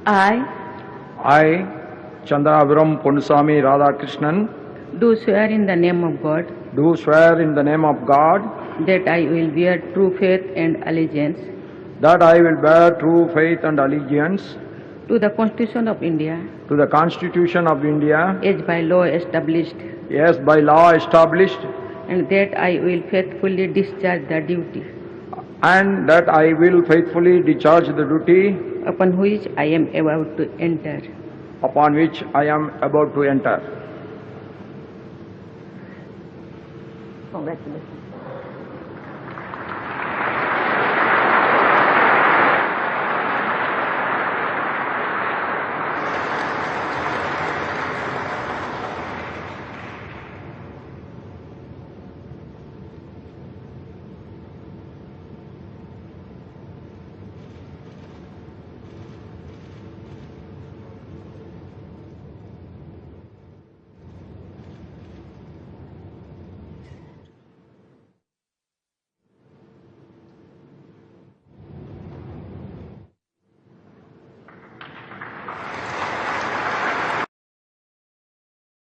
I, Chandraviram Ponnusamy Radhakrishnan, do swear in the name of God do swear in the name of God that I will bear true faith and allegiance that I will bear true faith and allegiance to the Constitution of India to the Constitution of India as by law established, as by law established, and that I will faithfully discharge the duty and that I will faithfully discharge the duty upon which I am about to enter. upon which I am about to enter. Congratulations.